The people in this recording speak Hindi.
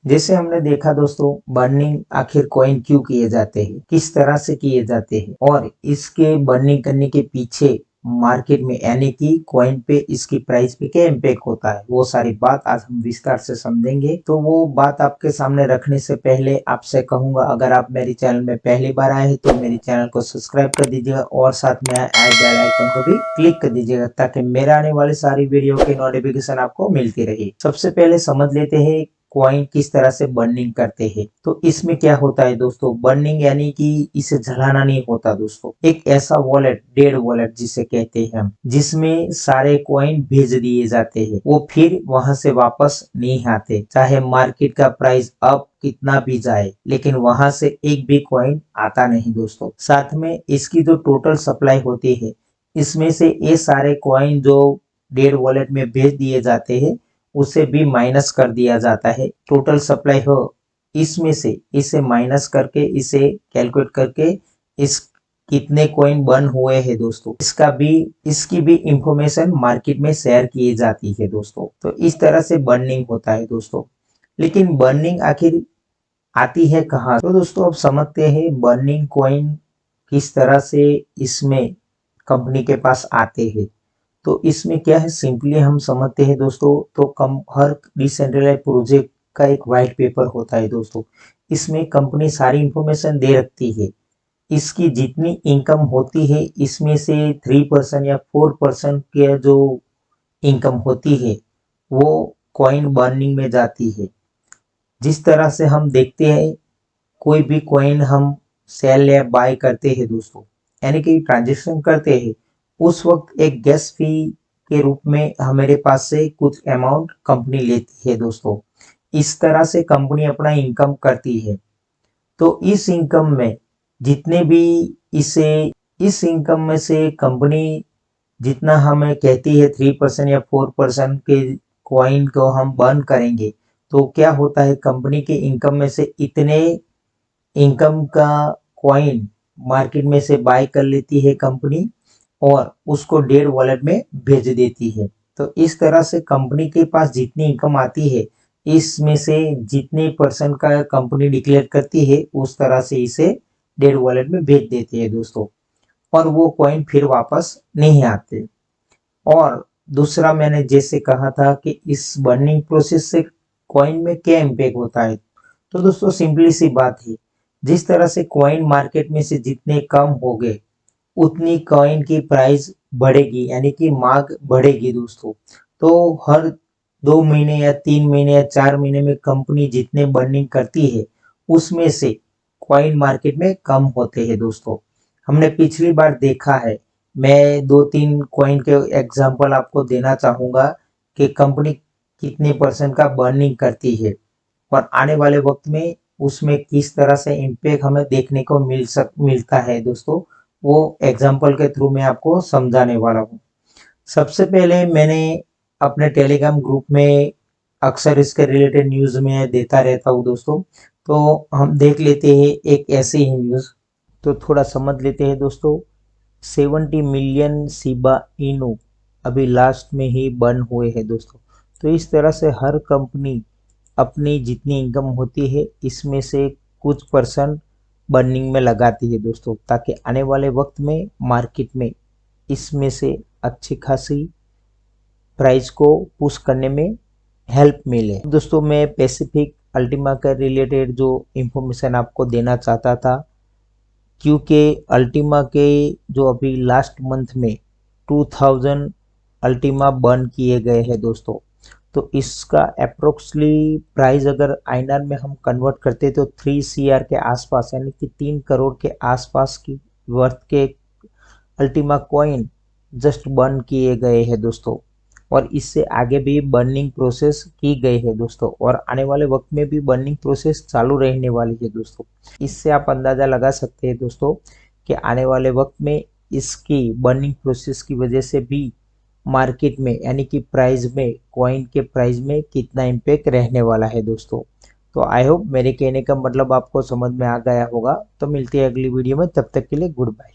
जैसे हमने देखा दोस्तों, बर्निंग आखिर कॉइन क्यों किए जाते हैं, किस तरह से किए जाते हैं और इसके बर्निंग करने के पीछे मार्केट में यानी कि कॉइन पे इसकी प्राइस पे क्या इम्पैक्ट होता है, वो सारी बात आज हम विस्तार से समझेंगे। तो वो बात आपके सामने रखने से पहले आपसे कहूंगा, अगर आप मेरे चैनल में पहली बार आए हैं तो मेरे चैनल को सब्सक्राइब कर दीजिएगा और साथ में आए बेल आइकन को भी क्लिक कर दीजिएगा ताकि मेरे आने वाली सारी वीडियो की नोटिफिकेशन आपको मिलती रहे। सबसे पहले समझ लेते हैं कॉइन किस तरह से बर्निंग करते हैं। तो इसमें क्या होता है दोस्तों, बर्निंग यानी कि इसे जलाना नहीं होता दोस्तों। एक ऐसा वॉलेट, डेड वॉलेट जिसे कहते हैं हम, जिसमें सारे कॉइन भेज दिए जाते हैं, वो फिर वहां से वापस नहीं आते, चाहे मार्केट का प्राइस अब कितना भी जाए, लेकिन वहां से एक भी कॉइन आता नहीं दोस्तों। साथ में इसकी जो टोटल सप्लाई होती है, इसमें से ये सारे कॉइन जो डेड वॉलेट में भेज दिए जाते हैं उसे भी माइनस कर दिया जाता है। टोटल सप्लाई हो इसमें से इसे माइनस करके, इसे कैलकुलेट करके इस कितने कॉइन बर्न हुए हैं दोस्तों, इसकी भी इंफॉर्मेशन मार्केट में शेयर की जाती है दोस्तों। तो इस तरह से बर्निंग होता है दोस्तों। लेकिन बर्निंग आखिर आती है कहाँ? तो दोस्तों अब समझते हैं बर्निंग कॉइन किस तरह से इसमें कंपनी के पास आते हैं। तो इसमें क्या है, सिंपली हम समझते हैं दोस्तों। तो हर डिसेंट्रलाइज प्रोजेक्ट का एक वाइट पेपर होता है दोस्तों। इसमें कंपनी सारी इंफॉर्मेशन दे रखती है। इसकी जितनी इनकम होती है, इसमें से 3% या 4% के जो इनकम होती है वो कॉइन बर्निंग में जाती है। जिस तरह से हम देखते हैं, कोई भी कॉइन हम सेल या बाय करते हैं दोस्तों, यानी कि ट्रांजेक्शन करते हैं, उस वक्त एक गैस फी के रूप में हमारे पास से कुछ अमाउंट कंपनी लेती है दोस्तों। इस तरह से कंपनी अपना इनकम करती है। तो इस इनकम में जितने भी इस इनकम में से कंपनी जितना हमें कहती है 3% या 4% के कॉइन को हम बर्न करेंगे, तो क्या होता है, कंपनी के इनकम में से इतने इनकम का कॉइन मार्केट में से बाय कर लेती है कंपनी और उसको डेड वॉलेट में भेज देती है। तो इस तरह से कंपनी के पास जितनी इनकम आती है, इसमें से जितने परसेंट का कंपनी डिक्लेयर करती है, उस तरह से इसे डेड वॉलेट में भेज देती है दोस्तों। और वो कॉइन फिर वापस नहीं आते। और दूसरा, मैंने जैसे कहा था कि इस बर्निंग प्रोसेस से कॉइन में क्या इम्पैक्ट होता है, तो दोस्तों सिंपली सी बात है, जिस तरह से कॉइन मार्केट में से जितने कम हो गए उतनी कॉइन की प्राइस बढ़ेगी, यानी कि मांग बढ़ेगी दोस्तों। तो हर 2 महीने या 3 महीने या 4 महीने में कंपनी जितने बर्निंग करती है, उसमें से कॉइन मार्केट में कम होते हैं दोस्तों। हमने पिछली बार देखा है, मैं 2-3 कॉइन के एग्जांपल आपको देना चाहूंगा कि कंपनी कितने परसेंट का बर्निंग करती है और आने वाले वक्त में उसमें किस तरह से इम्पैक्ट हमें देखने को मिलता है दोस्तों। वो एग्जाम्पल के थ्रू मैं आपको समझाने वाला हूँ। सबसे पहले मैंने अपने टेलीग्राम ग्रुप में अक्सर इसके रिलेटेड न्यूज़ में देता रहता हूँ दोस्तों। तो हम देख लेते हैं एक ऐसी ही न्यूज़, तो थोड़ा समझ लेते हैं दोस्तों। 70 मिलियन शिबा इनू अभी लास्ट में ही बर्न हुए हैं दोस्तों। तो इस तरह से हर कंपनी अपनी जितनी इनकम होती है, इसमें से कुछ परसेंट बर्निंग में लगाती है दोस्तों, ताकि आने वाले वक्त में मार्केट में इसमें से अच्छी खासी प्राइस को पुश करने में हेल्प मिले दोस्तों। मैं पैसिफिक अल्टीमा के रिलेटेड जो इंफॉर्मेशन आपको देना चाहता था, क्योंकि अल्टीमा के जो अभी लास्ट मंथ में 2000 अल्टीमा बर्न किए गए हैं दोस्तों। तो इसका अप्रोक्सली प्राइस अगर आईएनआर में हम कन्वर्ट करते तो 3 CR के आसपास, यानी कि 3 करोड़ के आसपास की वर्थ के अल्टीमा कॉइन जस्ट बर्न किए गए हैं दोस्तों। और इससे आगे भी बर्निंग प्रोसेस की गई है दोस्तों, और आने वाले वक्त में भी बर्निंग प्रोसेस चालू रहने वाली है दोस्तों। इससे आप अंदाज़ा लगा सकते हैं दोस्तों कि आने वाले वक्त में इसकी बर्निंग प्रोसेस की वजह से भी मार्केट में, यानी कि प्राइस में, कॉइन के प्राइस में कितना इम्पैक्ट रहने वाला है दोस्तों। तो आई होप मेरे कहने का मतलब आपको समझ में आ गया होगा। तो मिलती है अगली वीडियो में, तब तक के लिए गुड बाय।